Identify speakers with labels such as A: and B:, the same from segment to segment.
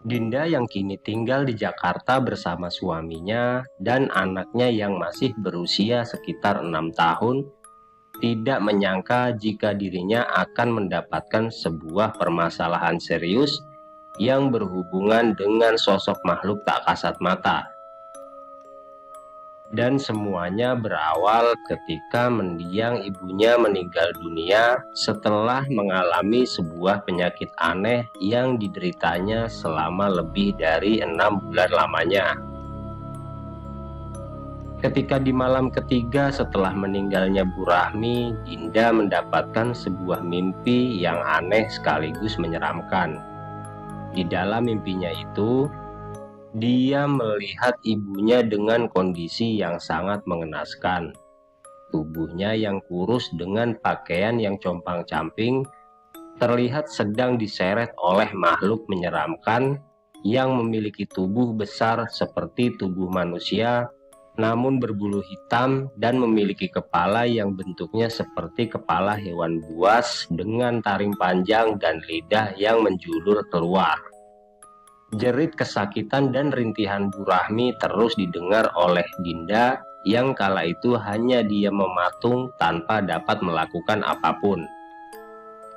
A: Dinda yang kini tinggal di Jakarta bersama suaminya dan anaknya yang masih berusia sekitar 6 tahun, tidak menyangka jika dirinya akan mendapatkan sebuah permasalahan serius yang berhubungan dengan sosok makhluk tak kasat mata. Dan semuanya berawal ketika mendiang ibunya meninggal dunia setelah mengalami sebuah penyakit aneh yang dideritanya selama lebih dari 6 bulan lamanya. Ketika di malam ketiga setelah meninggalnya Bu Rahmi, Dinda mendapatkan sebuah mimpi yang aneh sekaligus menyeramkan. Di dalam mimpinya itu, dia melihat ibunya dengan kondisi yang sangat mengenaskan. Tubuhnya yang kurus dengan pakaian yang compang-camping terlihat sedang diseret oleh makhluk menyeramkan yang memiliki tubuh besar seperti tubuh manusia, namun berbulu hitam dan memiliki kepala yang bentuknya seperti kepala hewan buas dengan taring panjang dan lidah yang menjulur keluar. Jerit kesakitan dan rintihan Bu Rahmi terus didengar oleh Dinda yang kala itu hanya diam mematung tanpa dapat melakukan apapun.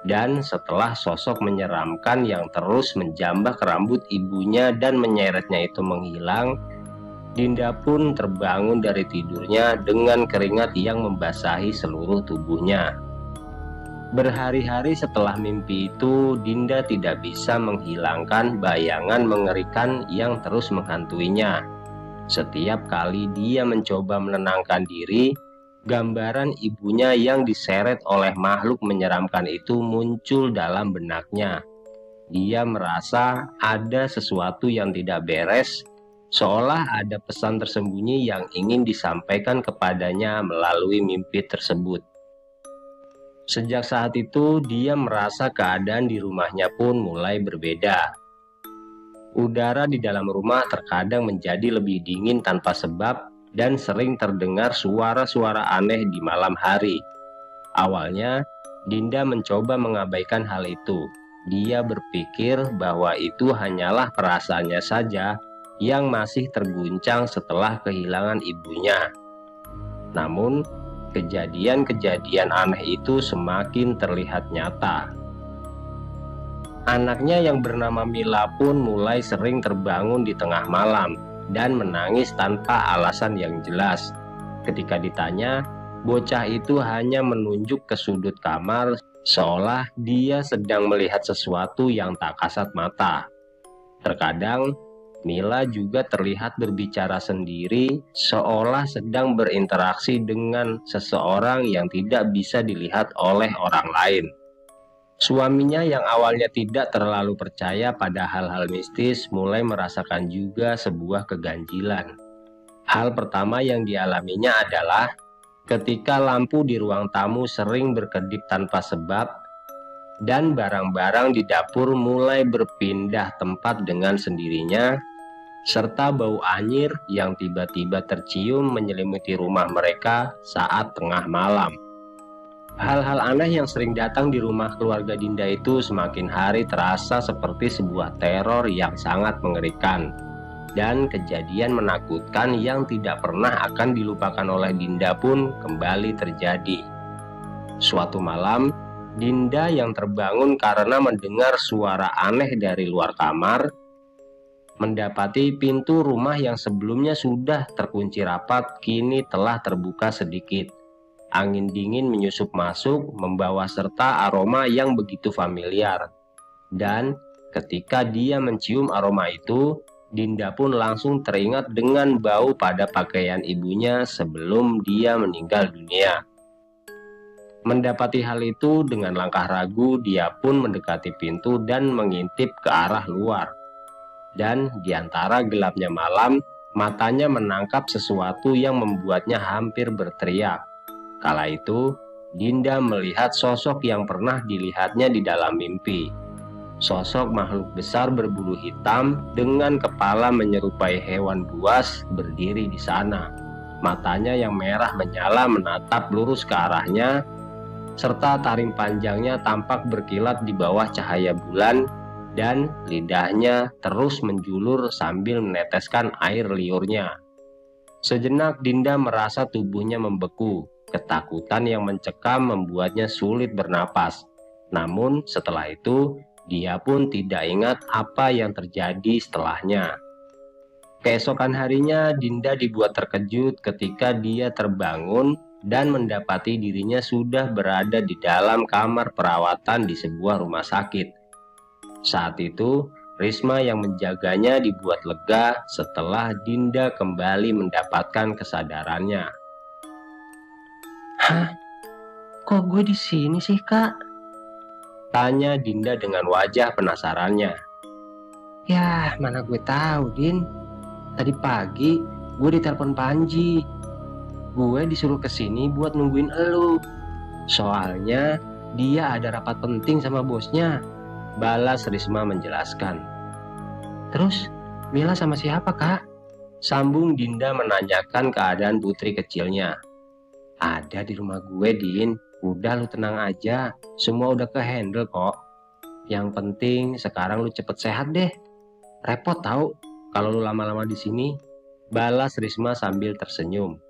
A: Dan setelah sosok menyeramkan yang terus menjambak rambut ibunya dan menyeretnya itu menghilang, Dinda pun terbangun dari tidurnya dengan keringat yang membasahi seluruh tubuhnya. Berhari-hari setelah mimpi itu, Dinda tidak bisa menghilangkan bayangan mengerikan yang terus menghantuinya. Setiap kali dia mencoba menenangkan diri, gambaran ibunya yang diseret oleh makhluk menyeramkan itu muncul dalam benaknya. Dia merasa ada sesuatu yang tidak beres, seolah ada pesan tersembunyi yang ingin disampaikan kepadanya melalui mimpi tersebut. Sejak saat itu, dia merasa keadaan di rumahnya pun mulai berbeda. Udara di dalam rumah terkadang menjadi lebih dingin tanpa sebab dan sering terdengar suara-suara aneh di malam hari. Awalnya, Dinda mencoba mengabaikan hal itu. Dia berpikir bahwa itu hanyalah perasaannya saja yang masih terguncang setelah kehilangan ibunya. Namun, kejadian-kejadian aneh itu semakin terlihat nyata. Anaknya yang bernama Mila pun mulai sering terbangun di tengah malam dan menangis tanpa alasan yang jelas. Ketika ditanya, bocah itu hanya menunjuk ke sudut kamar seolah dia sedang melihat sesuatu yang tak kasat mata. Terkadang, Mila juga terlihat berbicara sendiri seolah sedang berinteraksi dengan seseorang yang tidak bisa dilihat oleh orang lain. Suaminya yang awalnya tidak terlalu percaya pada hal-hal mistis mulai merasakan juga sebuah keganjilan. Hal pertama yang dialaminya adalah ketika lampu di ruang tamu sering berkedip tanpa sebab dan barang-barang di dapur mulai berpindah tempat dengan sendirinya, serta bau anyir yang tiba-tiba tercium menyelimuti rumah mereka saat tengah malam. Hal-hal aneh yang sering datang di rumah keluarga Dinda itu semakin hari terasa seperti sebuah teror yang sangat mengerikan dan kejadian menakutkan yang tidak pernah akan dilupakan oleh Dinda pun kembali terjadi. Suatu malam, Dinda yang terbangun karena mendengar suara aneh dari luar kamar mendapati pintu rumah yang sebelumnya sudah terkunci rapat kini telah terbuka sedikit. Angin dingin menyusup masuk membawa serta aroma yang begitu familiar. Dan ketika dia mencium aroma itu, Dinda pun langsung teringat dengan bau pada pakaian ibunya sebelum dia meninggal dunia. Mendapati hal itu dengan langkah ragu, dia pun mendekati pintu dan mengintip ke arah luar. Dan di antara gelapnya malam, matanya menangkap sesuatu yang membuatnya hampir berteriak. Kala itu, Dinda melihat sosok yang pernah dilihatnya di dalam mimpi. Sosok makhluk besar berbulu hitam dengan kepala menyerupai hewan buas berdiri di sana. Matanya yang merah menyala menatap lurus ke arahnya, serta taring panjangnya tampak berkilat di bawah cahaya bulan dan lidahnya terus menjulur sambil meneteskan air liurnya. Sejenak Dinda merasa tubuhnya membeku. Ketakutan yang mencekam membuatnya sulit bernapas. Namun setelah itu, dia pun tidak ingat apa yang terjadi setelahnya. Keesokan harinya, Dinda dibuat terkejut ketika dia terbangun dan mendapati dirinya sudah berada di dalam kamar perawatan di sebuah rumah sakit. Saat itu, Risma yang menjaganya dibuat lega setelah Dinda kembali mendapatkan kesadarannya.
B: Hah? Kok gue di sini sih, Kak?
A: Tanya Dinda dengan wajah penasarannya.
B: Ya, mana gue tahu, Din. Tadi pagi gue ditelepon Panji. Gue disuruh kesini buat nungguin elu. Soalnya dia ada rapat penting sama bosnya,
A: balas Risma menjelaskan.
B: Terus Mila sama siapa, Kak?
A: Sambung Dinda menanyakan keadaan putri kecilnya.
B: Ada di rumah gue, Din. Udah lu tenang aja, semua udah ke-handle kok. Yang penting sekarang lu cepet sehat deh. Repot tahu kalau lu lama-lama di sini,
A: balas Risma sambil tersenyum.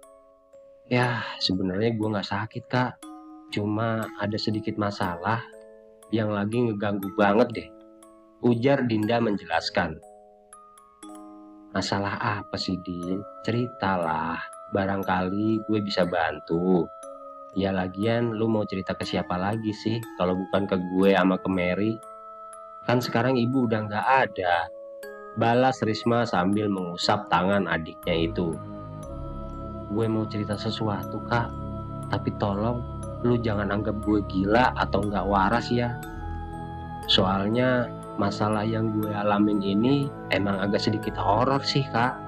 B: Ya, sebenarnya gue nggak sakit, Kak. Cuma ada sedikit masalah yang lagi ngeganggu banget deh,
A: ujar Dinda menjelaskan.
B: Masalah apa sih, Din? Ceritalah, barangkali gue bisa bantu. Ya lagian lu mau cerita ke siapa lagi sih kalau bukan ke gue sama ke Mary? Kan sekarang ibu udah nggak ada,
A: balas Risma sambil mengusap tangan adiknya itu.
B: Gue mau cerita sesuatu, Kak, tapi tolong lu jangan anggap gue gila atau nggak waras ya. Soalnya masalah yang gue alamin ini emang agak sedikit horor sih, Kak,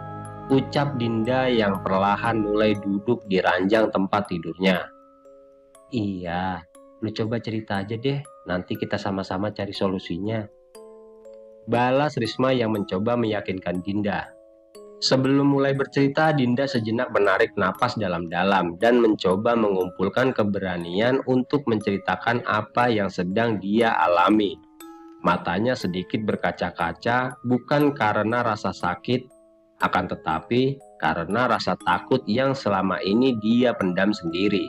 A: ucap Dinda yang perlahan mulai duduk di ranjang tempat tidurnya.
B: Iya, lu coba cerita aja deh, nanti kita sama-sama cari solusinya,
A: balas Risma yang mencoba meyakinkan Dinda. Sebelum mulai bercerita, Dinda sejenak menarik napas dalam-dalam dan mencoba mengumpulkan keberanian untuk menceritakan apa yang sedang dia alami. Matanya sedikit berkaca-kaca, bukan karena rasa sakit, akan tetapi karena rasa takut yang selama ini dia pendam sendiri.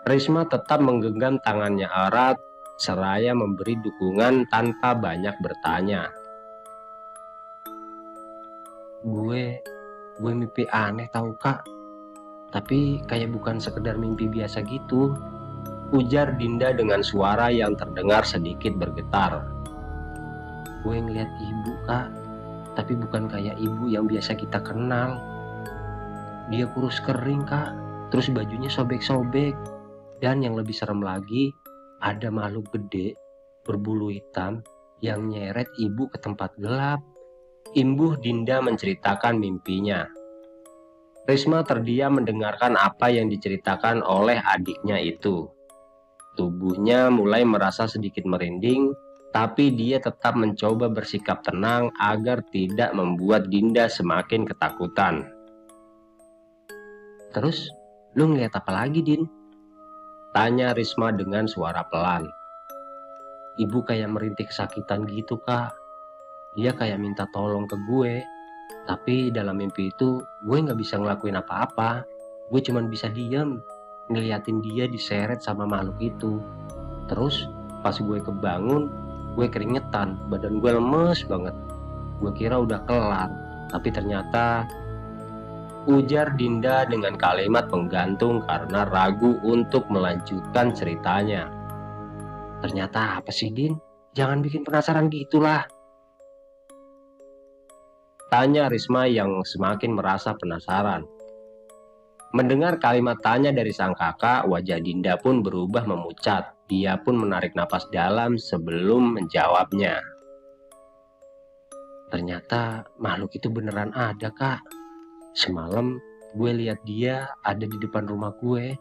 A: Risma tetap menggenggam tangannya erat, seraya memberi dukungan tanpa banyak bertanya.
B: Gue mimpi aneh tahu, Kak. Tapi kayak bukan sekedar mimpi biasa gitu,
A: ujar Dinda dengan suara yang terdengar sedikit bergetar.
B: Gue ngeliat ibu, Kak, tapi bukan kayak ibu yang biasa kita kenal. Dia kurus kering, Kak, terus bajunya sobek-sobek. Dan yang lebih serem lagi, ada makhluk gede berbulu hitam yang nyeret ibu ke tempat gelap.
A: Imbuh Dinda menceritakan mimpinya. Risma terdiam mendengarkan apa yang diceritakan oleh adiknya itu. Tubuhnya mulai merasa sedikit merinding, tapi dia tetap mencoba bersikap tenang agar tidak membuat Dinda semakin ketakutan.
B: Terus, lu ngeliat apa lagi, Din?
A: Tanya Risma dengan suara pelan.
B: Ibu kayak merintih kesakitan gitu, Kak. Dia kayak minta tolong ke gue. Tapi dalam mimpi itu gue gak bisa ngelakuin apa-apa. Gue cuma bisa diem, ngeliatin dia diseret sama makhluk itu. Terus pas gue kebangun, gue keringetan, badan gue lemes banget. Gue kira udah kelar, tapi ternyata,
A: ujar Dinda dengan kalimat penggantung karena ragu untuk melanjutkan ceritanya.
B: Ternyata apa sih, Din? Jangan bikin penasaran gitulah,
A: tanya Risma yang semakin merasa penasaran. Mendengar kalimat tanya dari sang kakak, wajah Dinda pun berubah memucat. Dia pun menarik napas dalam sebelum menjawabnya.
B: Ternyata makhluk itu beneran ada, Kak. Semalam gue lihat dia ada di depan rumah gue,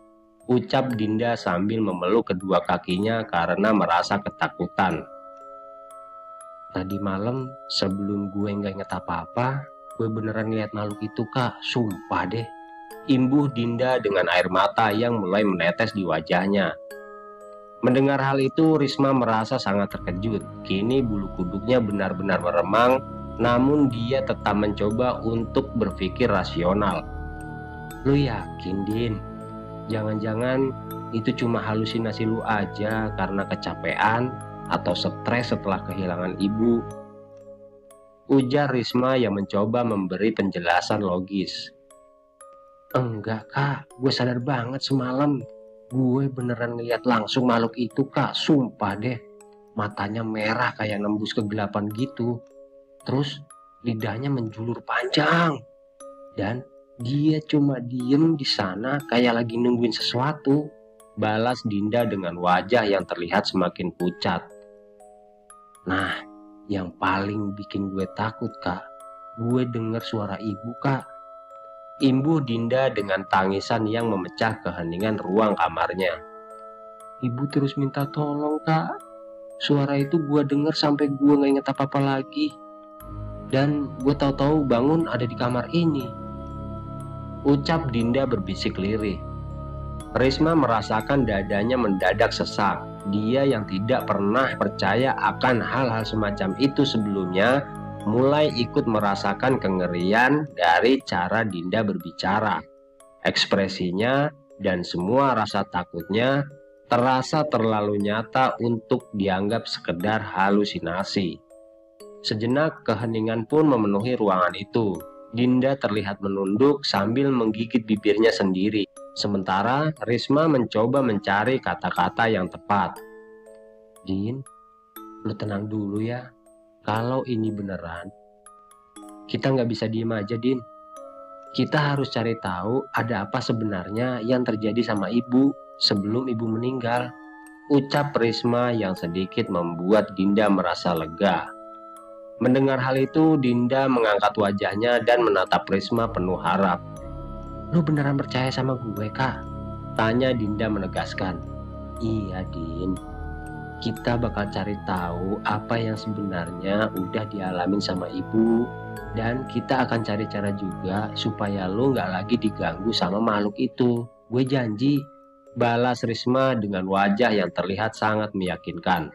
A: ucap Dinda sambil memeluk kedua kakinya karena merasa ketakutan.
B: Tadi malam sebelum gue nggak inget apa-apa, gue beneran lihat makhluk itu, Kak. Sumpah deh.
A: Imbuh Dinda dengan air mata yang mulai menetes di wajahnya. Mendengar hal itu, Risma merasa sangat terkejut. Kini bulu kuduknya benar-benar meremang, namun dia tetap mencoba untuk berpikir rasional. Lu yakin, Din? Jangan-jangan itu cuma halusinasi lu aja karena kecapean atau stres setelah kehilangan ibu? Ujar Risma yang mencoba memberi penjelasan logis. Enggak kak, gue sadar banget semalam. Gue beneran ngeliat langsung makhluk itu kak, sumpah deh. Matanya merah kayak nembus kegelapan gitu. Terus lidahnya menjulur panjang. Dan dia cuma diem di sana kayak lagi nungguin sesuatu. Balas Dinda dengan wajah yang terlihat semakin pucat. Nah, yang paling bikin gue takut kak, gue denger suara ibu kak. Imbuh Dinda dengan tangisan yang memecah keheningan ruang kamarnya. Ibu terus minta tolong kak. Suara itu gue denger sampai gue gak inget apa-apa lagi. Dan gue tahu-tahu bangun ada di kamar ini. Ucap Dinda berbisik lirih. Risma merasakan dadanya mendadak sesak. Dia yang tidak pernah percaya akan hal-hal semacam itu sebelumnya, mulai ikut merasakan kengerian dari cara Dinda berbicara. Ekspresinya dan semua rasa takutnya terasa terlalu nyata untuk dianggap sekedar halusinasi. Sejenak keheningan pun memenuhi ruangan itu. Dinda terlihat menunduk sambil menggigit bibirnya sendiri. Sementara Risma mencoba mencari kata-kata yang tepat. Din, lu tenang dulu ya. Kalau ini beneran, kita nggak bisa diem aja, Din. Kita harus cari tahu ada apa sebenarnya yang terjadi sama ibu sebelum ibu meninggal. Ucap Risma yang sedikit membuat Dinda merasa lega. Mendengar hal itu, Dinda mengangkat wajahnya dan menatap Risma penuh harap. Lu beneran percaya sama gue, kak? Tanya Dinda menegaskan. Iya, Din. Kita bakal cari tahu apa yang sebenarnya udah dialamin sama ibu. Dan kita akan cari cara juga supaya lu gak lagi diganggu sama makhluk itu. Gue janji. Balas Risma dengan wajah yang terlihat sangat meyakinkan.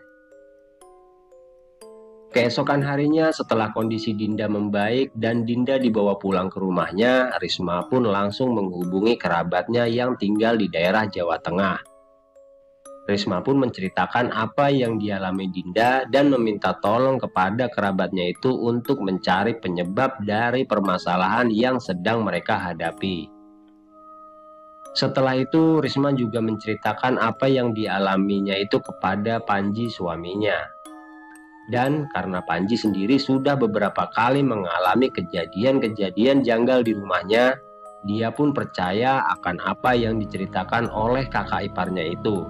A: Keesokan harinya setelah kondisi Dinda membaik dan Dinda dibawa pulang ke rumahnya, Risma pun langsung menghubungi kerabatnya yang tinggal di daerah Jawa Tengah. Risma pun menceritakan apa yang dialami Dinda dan meminta tolong kepada kerabatnya itu untuk mencari penyebab dari permasalahan yang sedang mereka hadapi. Setelah itu, Risma juga menceritakan apa yang dialaminya itu kepada Panji suaminya. Dan karena Panji sendiri sudah beberapa kali mengalami kejadian-kejadian janggal di rumahnya, dia pun percaya akan apa yang diceritakan oleh kakak iparnya itu.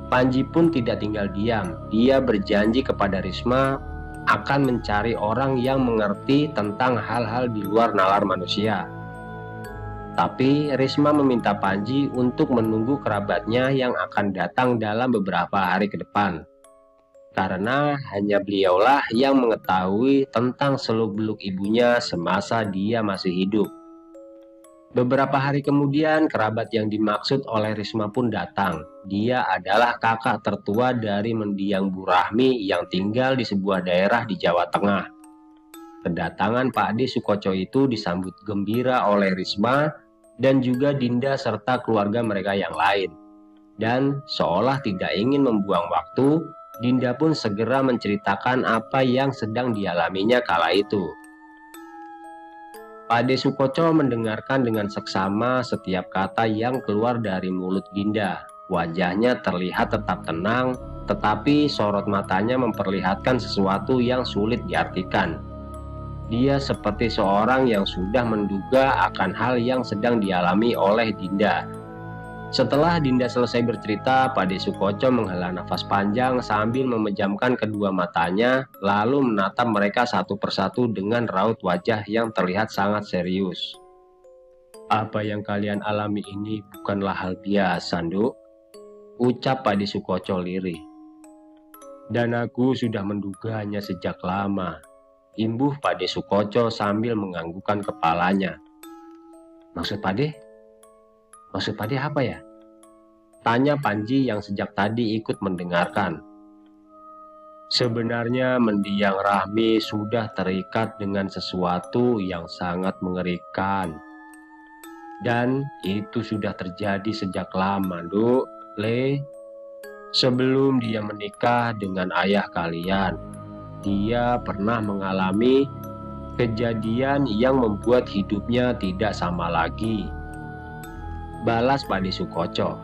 A: Panji pun tidak tinggal diam. Dia berjanji kepada Risma akan mencari orang yang mengerti tentang hal-hal di luar nalar manusia. Tapi Risma meminta Panji untuk menunggu kerabatnya yang akan datang dalam beberapa hari ke depan. Karena hanya beliaulah yang mengetahui tentang seluk-beluk ibunya semasa dia masih hidup. Beberapa hari kemudian, kerabat yang dimaksud oleh Risma pun datang. Dia adalah kakak tertua dari mendiang Bu Rahmi yang tinggal di sebuah daerah di Jawa Tengah. Kedatangan Pak D Sukoco itu disambut gembira oleh Risma dan juga Dinda serta keluarga mereka yang lain. Dan seolah tidak ingin membuang waktu, Dinda pun segera menceritakan apa yang sedang dialaminya kala itu. Pak D Sukoco mendengarkan dengan seksama setiap kata yang keluar dari mulut Dinda. Wajahnya terlihat tetap tenang, tetapi sorot matanya memperlihatkan sesuatu yang sulit diartikan. Dia seperti seorang yang sudah menduga akan hal yang sedang dialami oleh Dinda. Setelah Dinda selesai bercerita, Pak D Sukoco menghela nafas panjang sambil memejamkan kedua matanya, lalu menatap mereka satu persatu dengan raut wajah yang terlihat sangat serius. Apa yang kalian alami ini bukanlah hal biasa, Nduk, ucap Pak D Sukoco lirih. Dan aku sudah menduganya sejak lama, imbuh Pak D Sukoco sambil menganggukkan kepalanya. Maksud Pak D? Maksud Pak D apa ya? Tanya Panji yang sejak tadi ikut mendengarkan. Sebenarnya mendiang Rahmi sudah terikat dengan sesuatu yang sangat mengerikan. Dan itu sudah terjadi sejak lama, Duk, Le. Sebelum dia menikah dengan ayah kalian, dia pernah mengalami kejadian yang membuat hidupnya tidak sama lagi. Balas Pade Sukoco.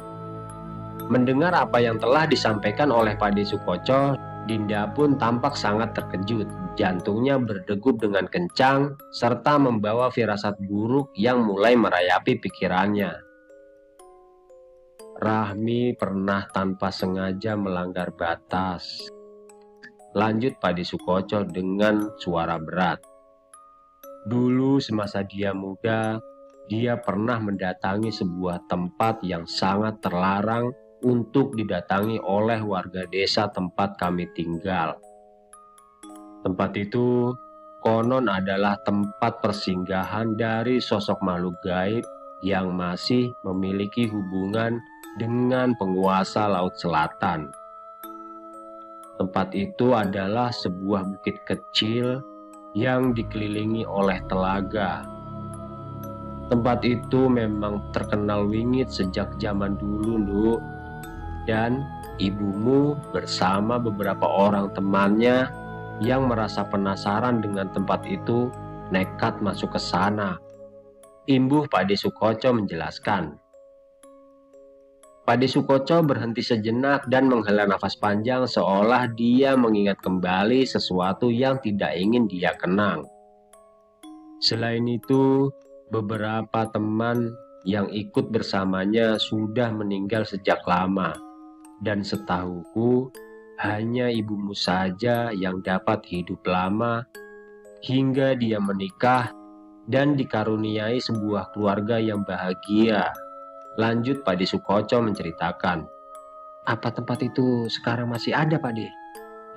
A: Mendengar apa yang telah disampaikan oleh Pade Sukoco, Dinda pun tampak sangat terkejut. Jantungnya berdegup dengan kencang, serta membawa firasat buruk yang mulai merayapi pikirannya. Rahmi pernah tanpa sengaja melanggar batas. Lanjut Pade Sukoco dengan suara berat. Dulu semasa dia muda, dia pernah mendatangi sebuah tempat yang sangat terlarang untuk didatangi oleh warga desa tempat kami tinggal. Tempat itu konon adalah tempat persinggahan dari sosok makhluk gaib yang masih memiliki hubungan dengan penguasa Laut Selatan. Tempat itu adalah sebuah bukit kecil yang dikelilingi oleh telaga. Tempat itu memang terkenal wingit sejak zaman dulu, Nduk. Dan ibumu bersama beberapa orang temannya yang merasa penasaran dengan tempat itu nekat masuk ke sana. Imbuh Pade Sukoco menjelaskan. Pade Sukoco berhenti sejenak dan menghela nafas panjang seolah dia mengingat kembali sesuatu yang tidak ingin dia kenang. Selain itu, beberapa teman yang ikut bersamanya sudah meninggal sejak lama. Dan setahuku, hanya ibumu saja yang dapat hidup lama hingga dia menikah dan dikaruniai sebuah keluarga yang bahagia. Lanjut Pade Sukoco menceritakan. Apa tempat itu sekarang masih ada, Pade?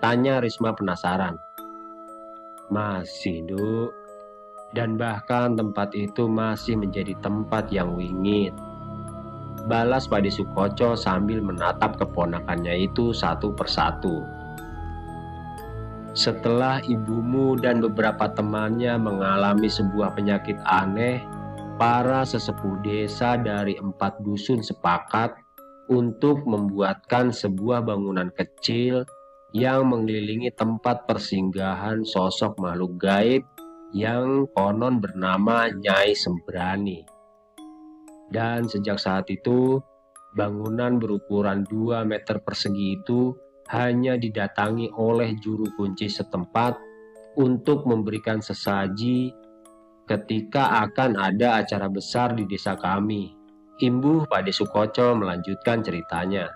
A: Tanya Risma penasaran. Masih, Nduk. Dan bahkan tempat itu masih menjadi tempat yang wingit. Balas Pade Sukoco sambil menatap keponakannya itu satu persatu. Setelah ibumu dan beberapa temannya mengalami sebuah penyakit aneh, para sesepuh desa dari 4 dusun sepakat untuk membuatkan sebuah bangunan kecil yang mengelilingi tempat persinggahan sosok makhluk gaib yang konon bernama Nyai Sembrani. Dan sejak saat itu, bangunan berukuran 2 meter persegi itu hanya didatangi oleh juru kunci setempat untuk memberikan sesaji ketika akan ada acara besar di desa kami. Imbuh Pade Sukoco melanjutkan ceritanya.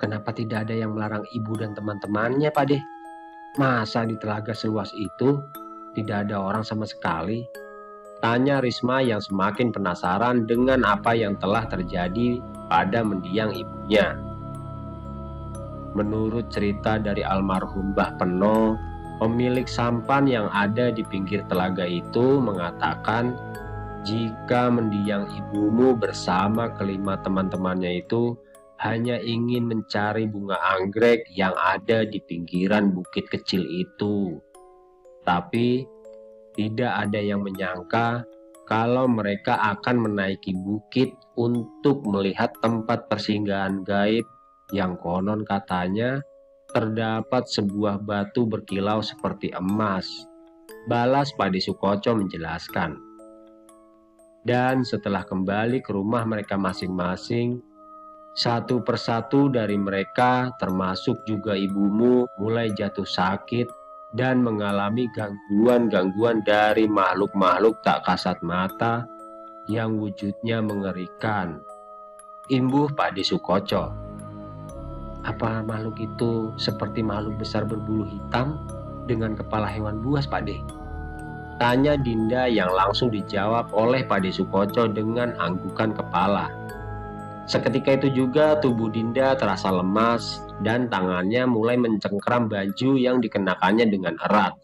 A: Kenapa tidak ada yang melarang ibu dan teman-temannya, Pade? Masa di telaga seluas itu tidak ada orang sama sekali? Tanya Risma yang semakin penasaran dengan apa yang telah terjadi pada mendiang ibunya. Menurut cerita dari almarhum Mbah Peno, pemilik sampan yang ada di pinggir telaga itu mengatakan jika mendiang ibumu bersama kelima teman-temannya itu hanya ingin mencari bunga anggrek yang ada di pinggiran bukit kecil itu. Tapi tidak ada yang menyangka kalau mereka akan menaiki bukit untuk melihat tempat persinggahan gaib yang konon katanya terdapat sebuah batu berkilau seperti emas. Balas Pade Sukoco menjelaskan. Dan setelah kembali ke rumah mereka masing-masing, satu persatu dari mereka termasuk juga ibumu mulai jatuh sakit dan mengalami gangguan-gangguan dari makhluk-makhluk tak kasat mata yang wujudnya mengerikan. Imbuh Pade Sukoco. Apa makhluk itu seperti makhluk besar berbulu hitam dengan kepala hewan buas, Pade? Tanya Dinda yang langsung dijawab oleh Pade Sukoco dengan anggukan kepala. Seketika itu juga tubuh Dinda terasa lemas dan tangannya mulai mencengkeram baju yang dikenakannya dengan erat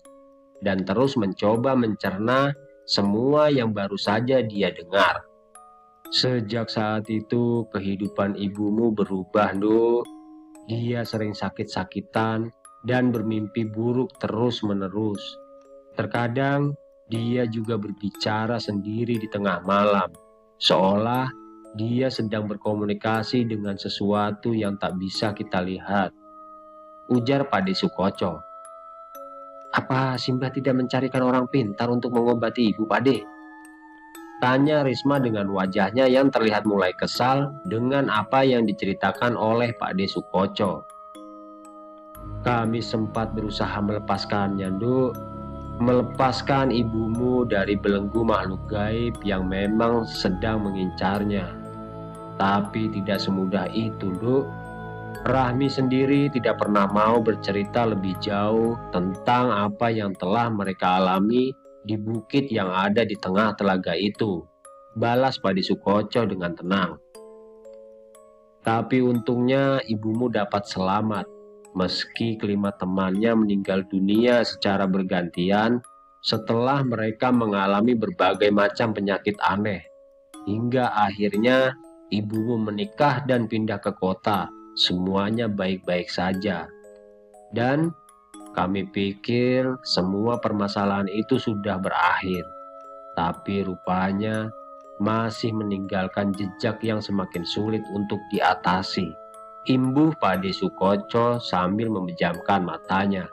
A: dan terus mencoba mencerna semua yang baru saja dia dengar. Sejak saat itu kehidupan ibumu berubah, Nduk. Dia sering sakit-sakitan dan bermimpi buruk terus-menerus. Terkadang dia juga berbicara sendiri di tengah malam, seolah dia sedang berkomunikasi dengan sesuatu yang tak bisa kita lihat. Ujar Pade Sukoco. Apa Simba tidak mencarikan orang pintar untuk mengobati ibu, Pade? Tanya Risma dengan wajahnya yang terlihat mulai kesal dengan apa yang diceritakan oleh Pade Sukoco. Kami sempat berusaha melepaskannya, Nduk. Melepaskan ibumu dari belenggu makhluk gaib yang memang sedang mengincarnya. Tapi tidak semudah itu, Nduk. Rahmi sendiri tidak pernah mau bercerita lebih jauh tentang apa yang telah mereka alami di bukit yang ada di tengah telaga itu. Balas Pade Sukoco dengan tenang. Tapi untungnya ibumu dapat selamat. Meski kelima temannya meninggal dunia secara bergantian setelah mereka mengalami berbagai macam penyakit aneh. Hingga akhirnya ibumu menikah dan pindah ke kota. Semuanya baik-baik saja. Dan kami pikir semua permasalahan itu sudah berakhir. Tapi rupanya masih meninggalkan jejak yang semakin sulit untuk diatasi. Imbuh Pade Sukoco sambil memejamkan matanya.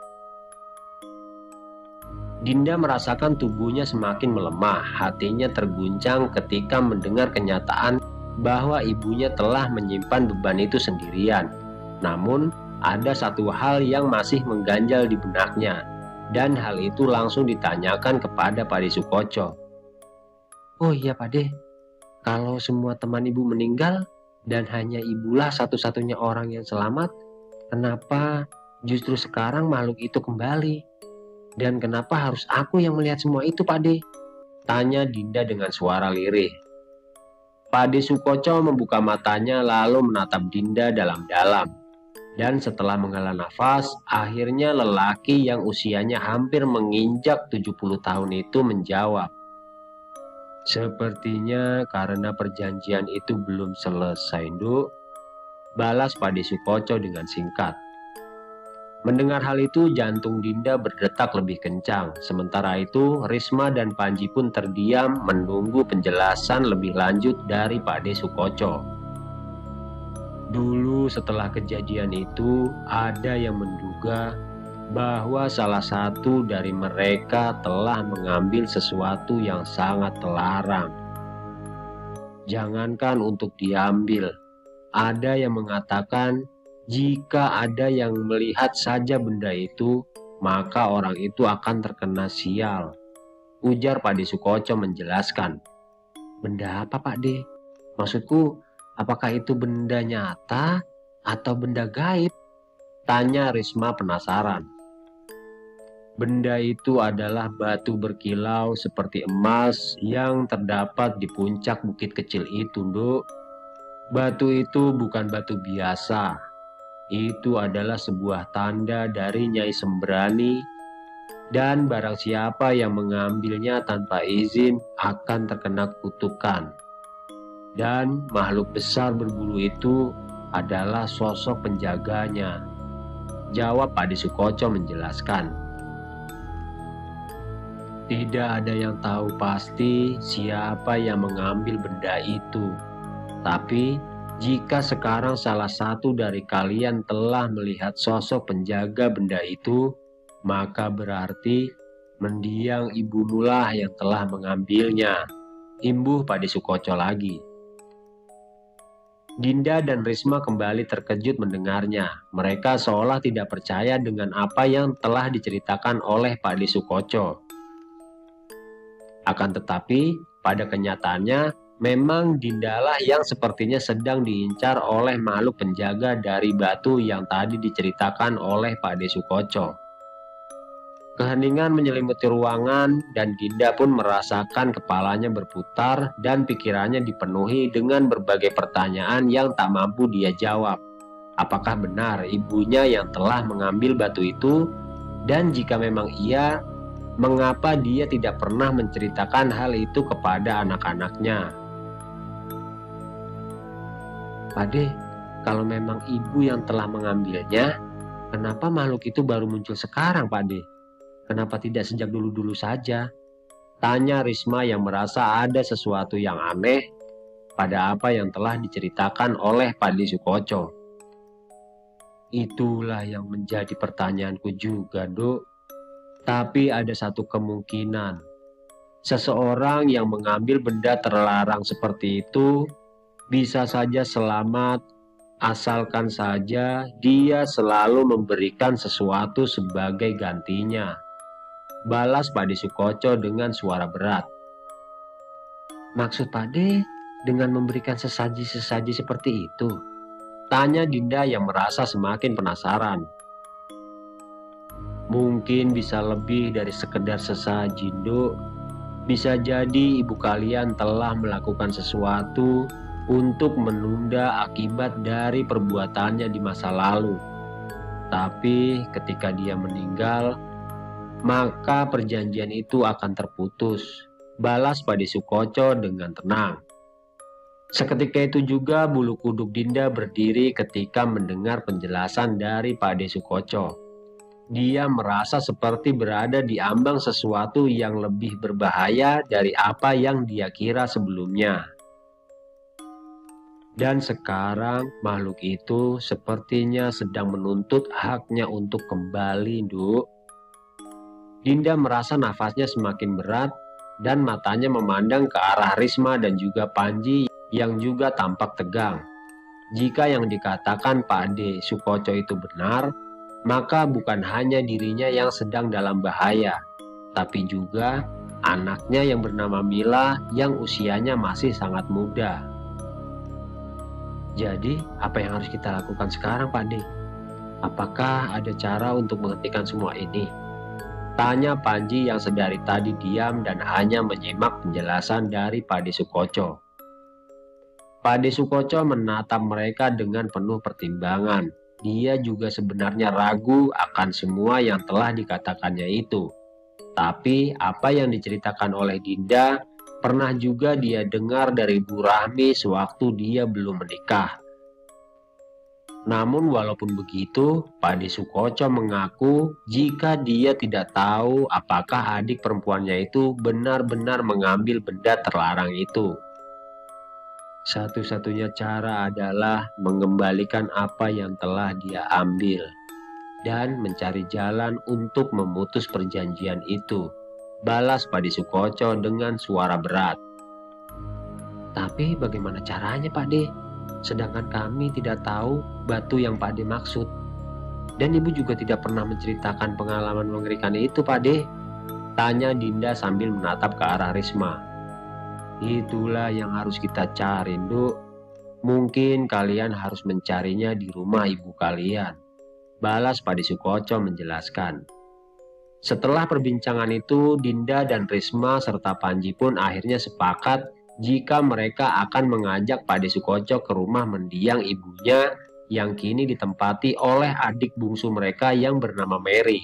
A: Dinda merasakan tubuhnya semakin melemah, hatinya terguncang ketika mendengar kenyataan bahwa ibunya telah menyimpan beban itu sendirian. Namun, ada satu hal yang masih mengganjal di benaknya, dan hal itu langsung ditanyakan kepada Pade Sukoco. Oh iya Pade, kalau semua teman ibu meninggal, dan hanya ibulah satu-satunya orang yang selamat, kenapa justru sekarang makhluk itu kembali? Dan kenapa harus aku yang melihat semua itu, Pade? Tanya Dinda dengan suara lirih. Pade Sukoco membuka matanya lalu menatap Dinda dalam-dalam. Dan setelah menghela nafas, akhirnya lelaki yang usianya hampir menginjak 70 tahun itu menjawab. Sepertinya karena perjanjian itu belum selesai, Nduk. Balas Pade Sukoco dengan singkat. Mendengar hal itu, jantung Dinda berdetak lebih kencang. Sementara itu, Risma dan Panji pun terdiam menunggu penjelasan lebih lanjut dari Pade Sukoco. Dulu setelah kejadian itu, ada yang menduga bahwa salah satu dari mereka telah mengambil sesuatu yang sangat terlarang. Jangankan untuk diambil, ada yang mengatakan jika ada yang melihat saja benda itu, maka orang itu akan terkena sial. Ujar Pade Sukoco menjelaskan. Benda apa, Pakde? Maksudku, apakah itu benda nyata atau benda gaib? Tanya Risma penasaran. Benda itu adalah batu berkilau seperti emas yang terdapat di puncak bukit kecil itu, Nduk. Batu itu bukan batu biasa. Itu adalah sebuah tanda dari Nyai Sembrani, dan barang siapa yang mengambilnya tanpa izin akan terkena kutukan. Dan makhluk besar berbulu itu adalah sosok penjaganya. Jawab Pade Sukoco menjelaskan. Tidak ada yang tahu pasti siapa yang mengambil benda itu. Tapi, jika sekarang salah satu dari kalian telah melihat sosok penjaga benda itu, maka berarti mendiang ibumulah yang telah mengambilnya. Imbuh Pade Sukoco lagi. Dinda dan Risma kembali terkejut mendengarnya. Mereka seolah tidak percaya dengan apa yang telah diceritakan oleh Pade Sukoco. Akan tetapi, pada kenyataannya, memang Dindalah yang sepertinya sedang diincar oleh makhluk penjaga dari batu yang tadi diceritakan oleh Pade Sukoco. Keheningan menyelimuti ruangan dan Dinda pun merasakan kepalanya berputar dan pikirannya dipenuhi dengan berbagai pertanyaan yang tak mampu dia jawab. Apakah benar ibunya yang telah mengambil batu itu? Dan jika memang iya, mengapa dia tidak pernah menceritakan hal itu kepada anak-anaknya?
B: Pade, kalau memang ibu yang telah mengambilnya, kenapa makhluk itu baru muncul sekarang, Pade? Kenapa tidak sejak dulu-dulu saja? Tanya Risma yang merasa ada sesuatu yang aneh pada apa yang telah diceritakan oleh Pade Sukoco. Itulah yang menjadi pertanyaanku juga, Dok. Tapi ada satu kemungkinan. Seseorang yang mengambil benda terlarang seperti itu bisa saja selamat, asalkan saja dia selalu memberikan sesuatu sebagai gantinya. Balas Pade Sukoco dengan suara berat. Maksud Pade dengan memberikan sesaji-sesaji seperti itu? Tanya Dinda yang merasa semakin penasaran. Mungkin bisa lebih dari sekedar sesaji, Dok. Bisa jadi ibu kalian telah melakukan sesuatu untuk menunda akibat dari perbuatannya di masa lalu. Tapi ketika dia meninggal, maka perjanjian itu akan terputus. Balas Pade Sukoco dengan tenang. Seketika itu juga bulu kuduk Dinda berdiri ketika mendengar penjelasan dari Pade Sukoco. Dia merasa seperti berada di ambang sesuatu yang lebih berbahaya dari apa yang dia kira sebelumnya. Dan sekarang makhluk itu sepertinya sedang menuntut haknya untuk kembali, Duk. Dinda merasa nafasnya semakin berat dan matanya memandang ke arah Risma dan juga Panji yang juga tampak tegang. Jika yang dikatakan Pade Sukoco itu benar, maka bukan hanya dirinya yang sedang dalam bahaya, tapi juga anaknya yang bernama Mila yang usianya masih sangat muda. Jadi, apa yang harus kita lakukan sekarang, Pade? Apakah ada cara untuk menghentikan semua ini? Tanya Panji yang sedari tadi diam dan hanya menyimak penjelasan dari Pade Sukoco. Pade Sukoco menatap mereka dengan penuh pertimbangan. Dia juga sebenarnya ragu akan semua yang telah dikatakannya itu. Tapi apa yang diceritakan oleh Dinda pernah juga dia dengar dari Bu Rahmi sewaktu dia belum menikah. Namun walaupun begitu, Pade Sukoco mengaku jika dia tidak tahu apakah adik perempuannya itu benar-benar mengambil benda terlarang itu. Satu-satunya cara adalah mengembalikan apa yang telah dia ambil dan mencari jalan untuk memutus perjanjian itu. Balas Pade Sukoco dengan suara berat. Tapi bagaimana caranya, Pade? Sedangkan kami tidak tahu batu yang Pade maksud. Dan ibu juga tidak pernah menceritakan pengalaman mengerikan itu, Pade. Tanya Dinda sambil menatap ke arah Risma. Itulah yang harus kita cari, Duk. Mungkin kalian harus mencarinya di rumah ibu kalian. Balas Pade Sukoco menjelaskan. Setelah perbincangan itu, Dinda dan Risma serta Panji pun akhirnya sepakat jika mereka akan mengajak Pade Sukoco ke rumah mendiang ibunya yang kini ditempati oleh adik bungsu mereka yang bernama Mary.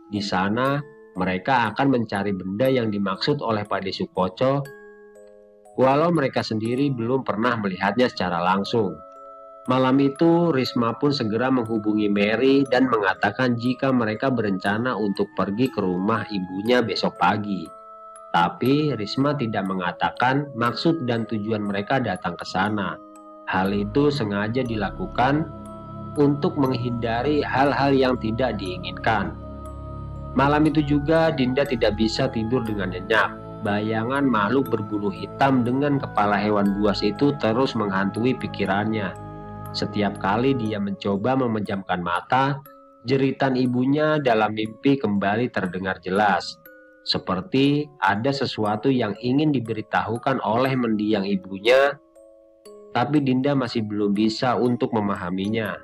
B: Di sana, mereka akan mencari benda yang dimaksud oleh Pade Sukoco, walau mereka sendiri belum pernah melihatnya secara langsung. Malam itu, Risma pun segera menghubungi Mary dan mengatakan jika mereka berencana untuk pergi ke rumah ibunya besok pagi. Tapi Risma tidak mengatakan maksud dan tujuan mereka datang ke sana. Hal itu sengaja dilakukan untuk menghindari hal-hal yang tidak diinginkan. Malam itu juga Dinda tidak bisa tidur dengan nyenyak. Bayangan makhluk berbulu hitam dengan kepala hewan buas itu terus menghantui pikirannya. Setiap kali dia mencoba memejamkan mata, jeritan ibunya dalam mimpi kembali terdengar jelas. Seperti ada sesuatu yang ingin diberitahukan oleh mendiang ibunya, tapi Dinda masih belum bisa untuk memahaminya.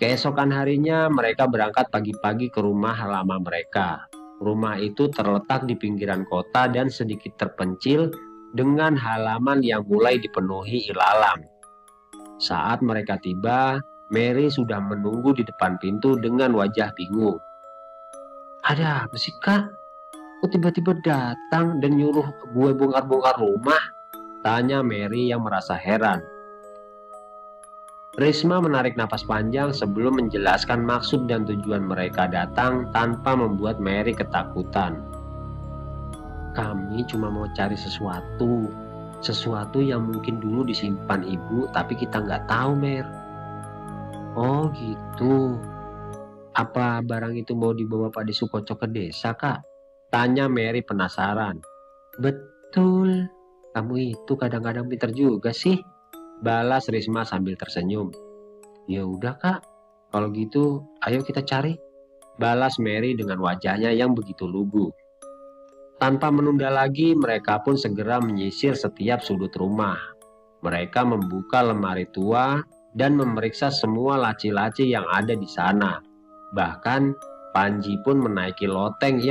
B: Keesokan harinya mereka berangkat pagi-pagi ke rumah lama mereka. Rumah itu terletak di pinggiran kota dan sedikit terpencil dengan halaman yang mulai dipenuhi ilalang. Saat mereka tiba, Mary sudah menunggu di depan pintu dengan wajah bingung. Ada apa sih, Kak? Kok tiba-tiba datang dan nyuruh gue bongkar-bongkar rumah? Tanya Mary yang merasa heran.
A: Risma menarik napas panjang sebelum menjelaskan maksud dan tujuan mereka datang tanpa membuat Mary ketakutan.
B: Kami cuma mau cari sesuatu yang mungkin dulu disimpan ibu tapi kita nggak tahu, Mer.
A: Oh gitu.
B: Apa barang itu mau dibawa Pak Desukoco ke desa, Kak?
A: Tanya Mary penasaran.
B: Betul, kamu itu kadang-kadang pinter juga sih,
A: balas Risma sambil tersenyum.
B: Ya udah Kak, kalau gitu ayo kita cari,
A: balas Mary dengan wajahnya yang begitu lugu. Tanpa menunda lagi, mereka pun segera menyisir setiap sudut rumah. Mereka membuka lemari tua dan memeriksa semua laci-laci yang ada di sana. Bahkan Panji pun menaiki loteng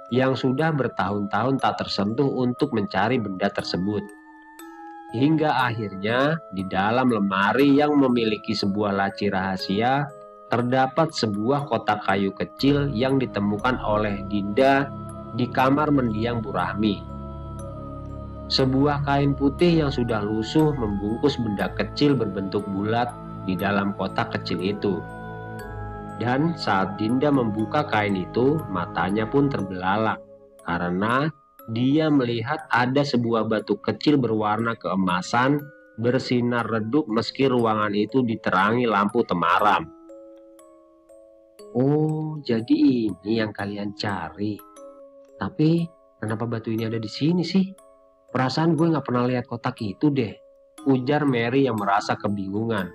A: yang sudah bertahun-tahun tak tersentuh untuk mencari benda tersebut. Hingga akhirnya di dalam lemari yang memiliki sebuah laci rahasia terdapat sebuah kotak kayu kecil yang ditemukan oleh Dinda di kamar mendiang Bu Rahmi. Sebuah kain putih yang sudah lusuh membungkus benda kecil berbentuk bulat di dalam kotak kecil itu. Dan saat Dinda membuka kain itu, matanya pun terbelalak karena dia melihat ada sebuah batu kecil berwarna keemasan bersinar redup meski ruangan itu diterangi lampu temaram.
B: Oh, jadi ini yang kalian cari. Tapi kenapa batu ini ada di sini sih? Perasaan gue nggak pernah lihat kotak itu deh,
A: ujar Mary yang merasa kebingungan.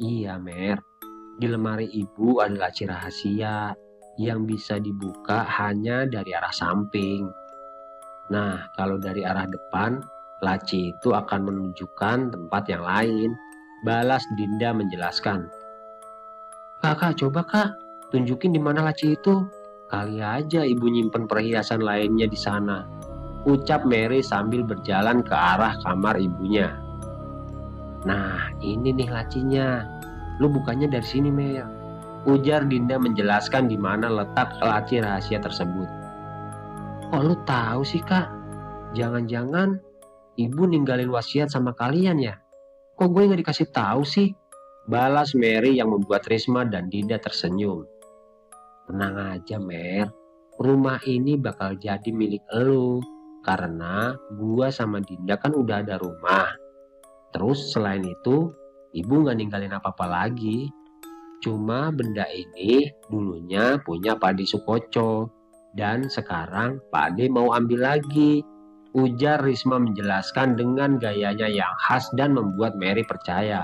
B: Iya, Mer. Di lemari ibu ada laci rahasia yang bisa dibuka hanya dari arah samping. Nah, kalau dari arah depan, laci itu akan menunjukkan tempat yang lain,
A: balas Dinda menjelaskan.
B: Kakak, coba Kak, tunjukin di mana laci itu. Kali aja ibu nyimpen perhiasan lainnya di sana,
A: ucap Mary sambil berjalan ke arah kamar ibunya.
B: Nah, ini nih lacinya. Lu bukanya dari sini, Mer,
A: ujar Dinda menjelaskan di mana letak laci rahasia tersebut.
B: Kok lu tahu sih, Kak? Jangan-jangan ibu ninggalin wasiat sama kalian ya? Kok gue nggak dikasih tahu sih?
A: Balas Mary yang membuat Risma dan Dinda tersenyum.
B: Tenang aja, Mer. Rumah ini bakal jadi milik elu karena gua sama Dinda kan udah ada rumah. Terus selain itu, ibu nggak ninggalin apa-apa lagi. Cuma benda ini dulunya punya Pak Desukoco dan sekarang Pak De mau ambil lagi,
A: ujar Risma menjelaskan dengan gayanya yang khas dan membuat Mary percaya.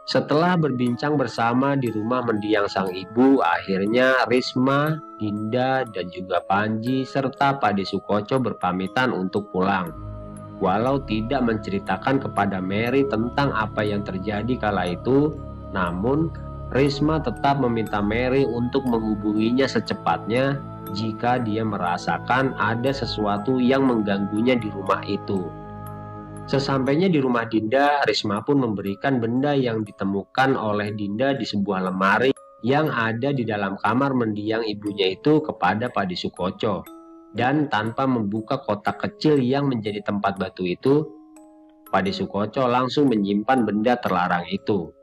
A: Setelah berbincang bersama di rumah mendiang sang ibu, akhirnya Risma, Dinda, dan juga Panji serta Pak Desukoco berpamitan untuk pulang. Walau tidak menceritakan kepada Mary tentang apa yang terjadi kala itu, namun Risma tetap meminta Mary untuk menghubunginya secepatnya jika dia merasakan ada sesuatu yang mengganggunya di rumah itu. Sesampainya di rumah Dinda, Risma pun memberikan benda yang ditemukan oleh Dinda di sebuah lemari yang ada di dalam kamar mendiang ibunya itu kepada Pak Desukoco. Dan tanpa membuka kotak kecil yang menjadi tempat batu itu, Pak Desukoco langsung menyimpan benda terlarang itu.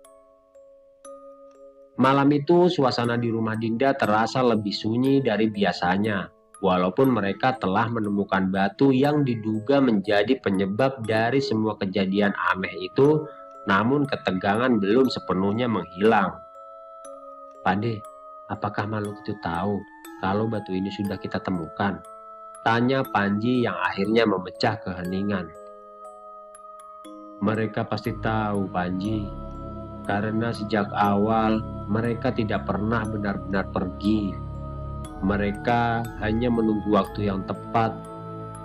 A: Malam itu suasana di rumah Dinda terasa lebih sunyi dari biasanya. Walaupun mereka telah menemukan batu yang diduga menjadi penyebab dari semua kejadian aneh itu, namun ketegangan belum sepenuhnya menghilang.
B: Pade, apakah makhluk itu tahu kalau batu ini sudah kita temukan?
A: Tanya Panji yang akhirnya memecah keheningan.
B: Mereka pasti tahu, Panji. Karena sejak awal mereka tidak pernah benar-benar pergi. Mereka hanya menunggu waktu yang tepat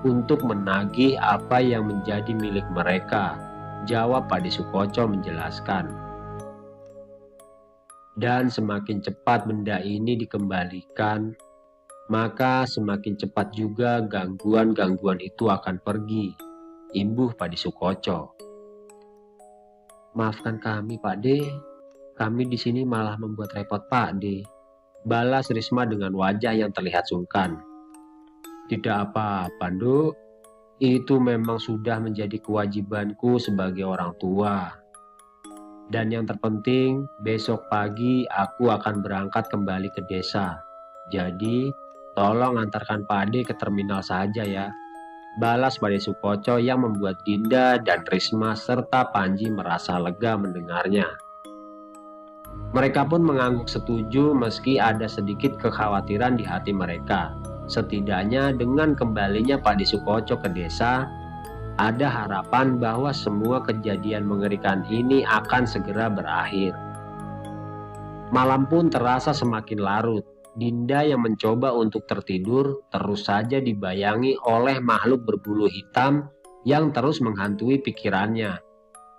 B: untuk menagih apa yang menjadi milik mereka, jawab Pak Desukoco menjelaskan. Dan semakin cepat benda ini dikembalikan, maka semakin cepat juga gangguan-gangguan itu akan pergi, imbuh Pak Desukoco. Maafkan kami, Pak De. Kami di sini malah membuat repot Pak De, balas Risma dengan wajah yang terlihat sungkan. Tidak apa-apa, Nduk. Itu memang sudah menjadi kewajibanku sebagai orang tua.
A: Dan yang terpenting, besok pagi aku akan berangkat kembali ke desa. Jadi, tolong antarkan Pade ke terminal saja ya. Balas Pade Sukoco yang membuat Dinda dan Risma serta Panji merasa lega mendengarnya. Mereka pun mengangguk setuju meski ada sedikit kekhawatiran di hati mereka. Setidaknya dengan kembalinya Pade Sukoco ke desa, ada harapan bahwa semua kejadian mengerikan ini akan segera berakhir. Malam pun terasa semakin larut. Dinda yang mencoba untuk tertidur terus saja dibayangi oleh makhluk berbulu hitam yang terus menghantui pikirannya.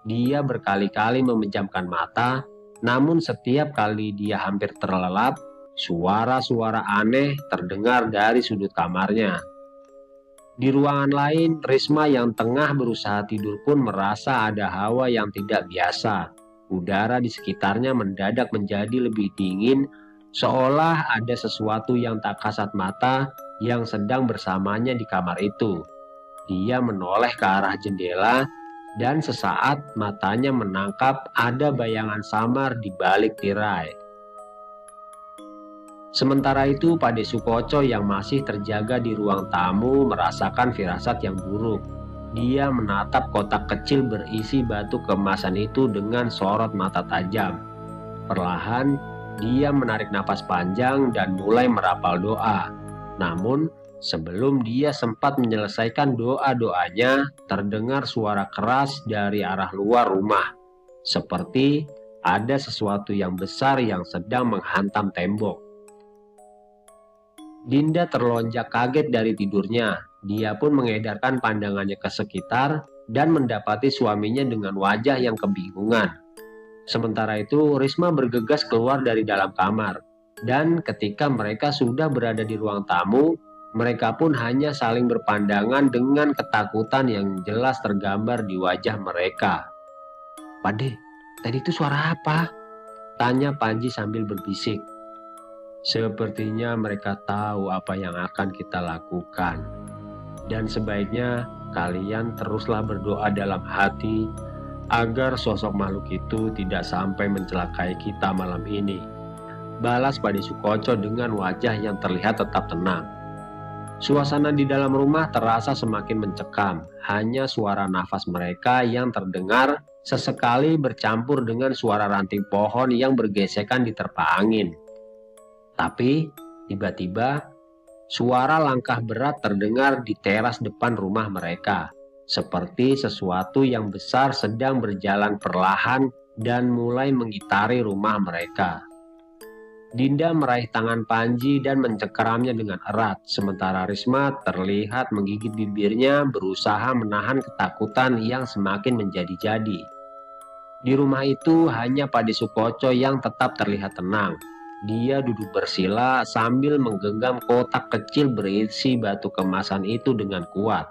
A: Dia berkali-kali memejamkan mata, namun setiap kali dia hampir terlelap, suara-suara aneh terdengar dari sudut kamarnya. Di ruangan lain, Risma yang tengah berusaha tidur pun merasa ada hawa yang tidak biasa. Udara di sekitarnya mendadak menjadi lebih dingin, seolah ada sesuatu yang tak kasat mata yang sedang bersamanya di kamar itu. Dia menoleh ke arah jendela dan sesaat matanya menangkap ada bayangan samar di balik tirai. Sementara itu Pade Sukoco yang masih terjaga di ruang tamu merasakan firasat yang buruk. Dia menatap kotak kecil berisi batu kemasan itu dengan sorot mata tajam. Perlahan dia menarik napas panjang dan mulai merapal doa. Namun sebelum dia sempat menyelesaikan doa-doanya, terdengar suara keras dari arah luar rumah. Seperti ada sesuatu yang besar yang sedang menghantam tembok. Dinda terlonjak kaget dari tidurnya. Dia pun mengedarkan pandangannya ke sekitar dan mendapati suaminya dengan wajah yang kebingungan. Sementara itu, Risma bergegas keluar dari dalam kamar. Dan ketika mereka sudah berada di ruang tamu, mereka pun hanya saling berpandangan dengan ketakutan yang jelas tergambar di wajah mereka. "Pade, tadi itu suara apa?" tanya Panji sambil berbisik. "Sepertinya mereka tahu apa yang akan kita lakukan. Dan sebaiknya kalian teruslah berdoa dalam hati agar sosok makhluk itu tidak sampai mencelakai kita malam ini," balas Pade Sukoco dengan wajah yang terlihat tetap tenang. Suasana di dalam rumah terasa semakin mencekam. Hanya suara nafas mereka yang terdengar sesekali bercampur dengan suara ranting pohon yang bergesekan diterpa angin. Tapi tiba-tiba suara langkah berat terdengar di teras depan rumah mereka, seperti sesuatu yang besar sedang berjalan perlahan dan mulai mengitari rumah mereka. Dinda meraih tangan Panji dan mencengkeramnya dengan erat, sementara Risma terlihat menggigit bibirnya berusaha menahan ketakutan yang semakin menjadi-jadi. Di rumah itu hanya Pade Sukoco yang tetap terlihat tenang. Dia duduk bersila sambil menggenggam kotak kecil berisi batu kemasan itu dengan kuat.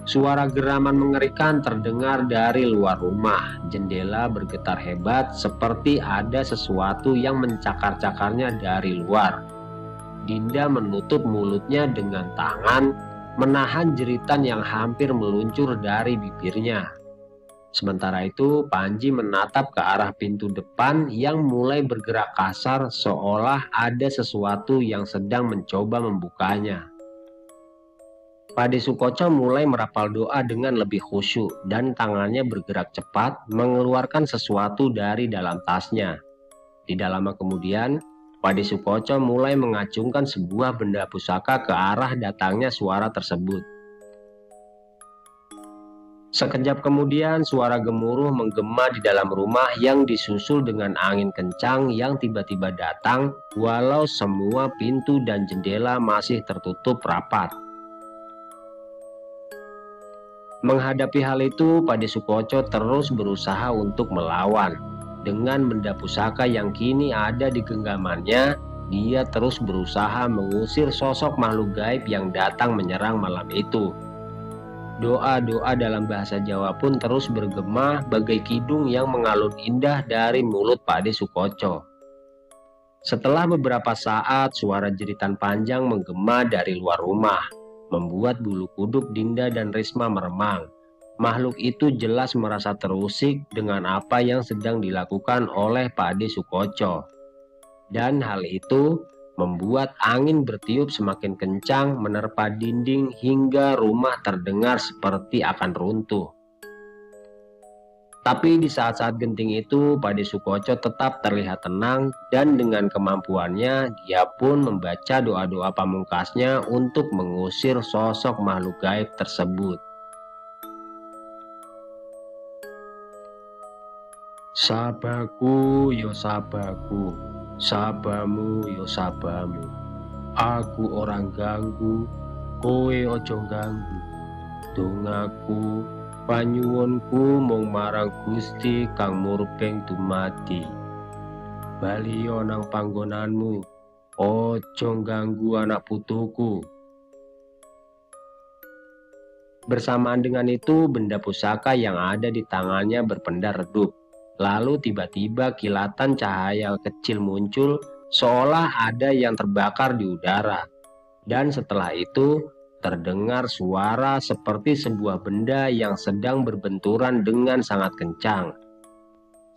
A: Suara geraman mengerikan terdengar dari luar rumah. Jendela bergetar hebat seperti ada sesuatu yang mencakar-cakarnya dari luar. Dinda menutup mulutnya dengan tangan, menahan jeritan yang hampir meluncur dari bibirnya. Sementara itu, Panji menatap ke arah pintu depan yang mulai bergerak kasar seolah ada sesuatu yang sedang mencoba membukanya. Pade Sukoco mulai merapal doa dengan lebih khusyuk dan tangannya bergerak cepat mengeluarkan sesuatu dari dalam tasnya. Tidak lama kemudian, Pade Sukoco mulai mengacungkan sebuah benda pusaka ke arah datangnya suara tersebut. Sekejap kemudian suara gemuruh menggema di dalam rumah yang disusul dengan angin kencang yang tiba-tiba datang walau semua pintu dan jendela masih tertutup rapat. Menghadapi hal itu, Pade Sukoco terus berusaha untuk melawan. Dengan benda pusaka yang kini ada di genggamannya, dia terus berusaha mengusir sosok makhluk gaib yang datang menyerang malam itu. Doa-doa dalam bahasa Jawa pun terus bergema bagai kidung yang mengalun indah dari mulut Pade Sukoco. Setelah beberapa saat, suara jeritan panjang menggema dari luar rumah, membuat bulu kuduk Dinda dan Risma meremang. Makhluk itu jelas merasa terusik dengan apa yang sedang dilakukan oleh Pak Ade Sukoco. Dan hal itu membuat angin bertiup semakin kencang menerpa dinding hingga rumah terdengar seperti akan runtuh. Tapi di saat-saat genting itu, Pak Ade Sukoco tetap terlihat tenang dan dengan kemampuannya dia pun membaca doa-doa pamungkasnya untuk mengusir sosok makhluk gaib tersebut. Sabaku yo sabaku, sabamu yo sabamu. Aku orang ganggu, kowe ojo ganggu. Dongaku, panyuwunku mung marang Gusti kang murbeng dumadi. Baliyo nang panggonanmu, ojo ganggu anak putuku. Bersamaan dengan itu, benda pusaka yang ada di tangannya berpendar redup. Lalu tiba-tiba kilatan cahaya kecil muncul seolah ada yang terbakar di udara. Dan setelah itu terdengar suara seperti sebuah benda yang sedang berbenturan dengan sangat kencang.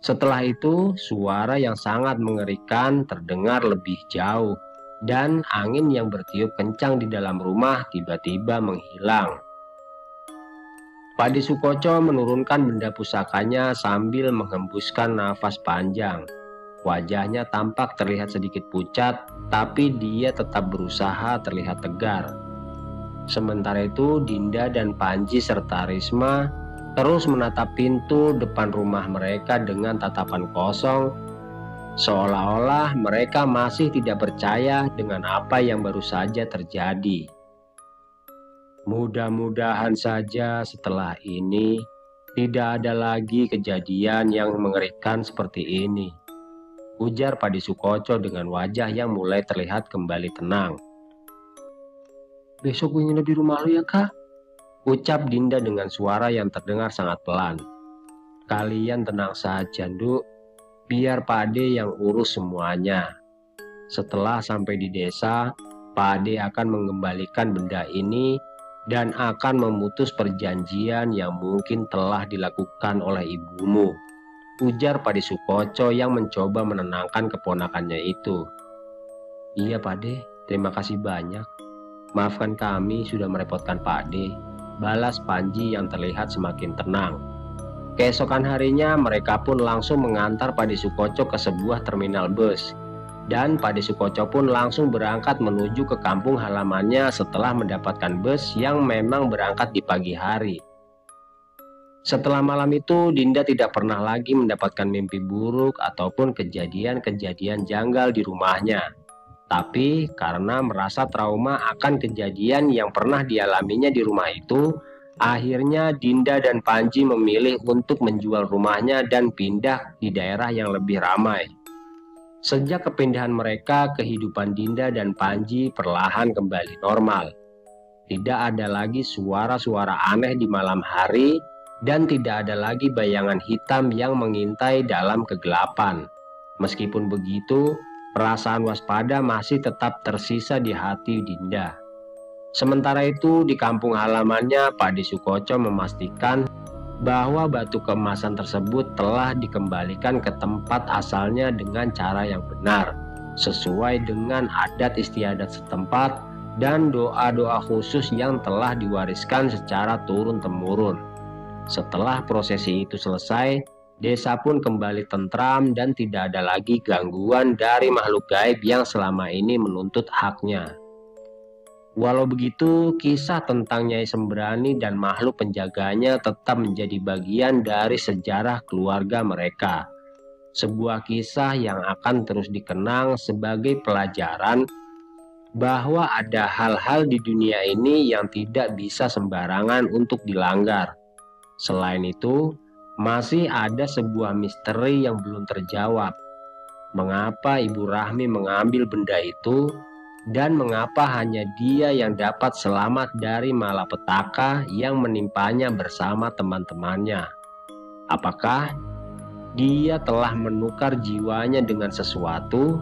A: Setelah itu suara yang sangat mengerikan terdengar lebih jauh dan angin yang bertiup kencang di dalam rumah tiba-tiba menghilang. Pak Ade Sukoco menurunkan benda pusakanya sambil menghembuskan nafas panjang. Wajahnya tampak terlihat sedikit pucat, tapi dia tetap berusaha terlihat tegar. Sementara itu Dinda dan Panji serta Risma terus menatap pintu depan rumah mereka dengan tatapan kosong, seolah-olah mereka masih tidak percaya dengan apa yang baru saja terjadi. Mudah-mudahan saja setelah ini tidak ada lagi kejadian yang mengerikan seperti ini, ujar Pak Ade Sukoco dengan wajah yang mulai terlihat kembali tenang. Besok gue nginep di rumah lu ya kak, ucap Dinda dengan suara yang terdengar sangat pelan. Kalian tenang saja Nduk, biar Pak Ade yang urus semuanya. Setelah sampai di desa, Pak Ade akan mengembalikan benda ini dan akan memutus perjanjian yang mungkin telah dilakukan oleh ibumu, ujar Pak Ade Sukoco yang mencoba menenangkan keponakannya itu. Iya Pak Ade, terima kasih banyak. Maafkan kami sudah merepotkan Pak Ade, balas Panji yang terlihat semakin tenang. Keesokan harinya mereka pun langsung mengantar Pak Ade Sukoco ke sebuah terminal bus. Dan Pak Ade Sukoco pun langsung berangkat menuju ke kampung halamannya setelah mendapatkan bus yang memang berangkat di pagi hari. Setelah malam itu, Dinda tidak pernah lagi mendapatkan mimpi buruk ataupun kejadian-kejadian janggal di rumahnya. Tapi karena merasa trauma akan kejadian yang pernah dialaminya di rumah itu, akhirnya Dinda dan Panji memilih untuk menjual rumahnya dan pindah di daerah yang lebih ramai. Sejak kepindahan mereka, kehidupan Dinda dan Panji perlahan kembali normal. Tidak ada lagi suara-suara aneh di malam hari dan tidak ada lagi bayangan hitam yang mengintai dalam kegelapan. Meskipun begitu, perasaan waspada masih tetap tersisa di hati Dinda. Sementara itu, di kampung halamannya, Pak Ade Sukoco memastikan bahwa batu keemasan tersebut telah dikembalikan ke tempat asalnya dengan cara yang benar, sesuai dengan adat istiadat setempat dan doa-doa khusus yang telah diwariskan secara turun-temurun. Setelah prosesi itu selesai, desa pun kembali tentram dan tidak ada lagi gangguan dari makhluk gaib yang selama ini menuntut haknya. Walau begitu, kisah tentang Nyai Sembrani dan makhluk penjaganya tetap menjadi bagian dari sejarah keluarga mereka. Sebuah kisah yang akan terus dikenang sebagai pelajaran bahwa ada hal-hal di dunia ini yang tidak bisa sembarangan untuk dilanggar. Selain itu, masih ada sebuah misteri yang belum terjawab. Mengapa Ibu Rahmi mengambil benda itu? Dan mengapa hanya dia yang dapat selamat dari malapetaka yang menimpanya bersama teman-temannya? Apakah dia telah menukar jiwanya dengan sesuatu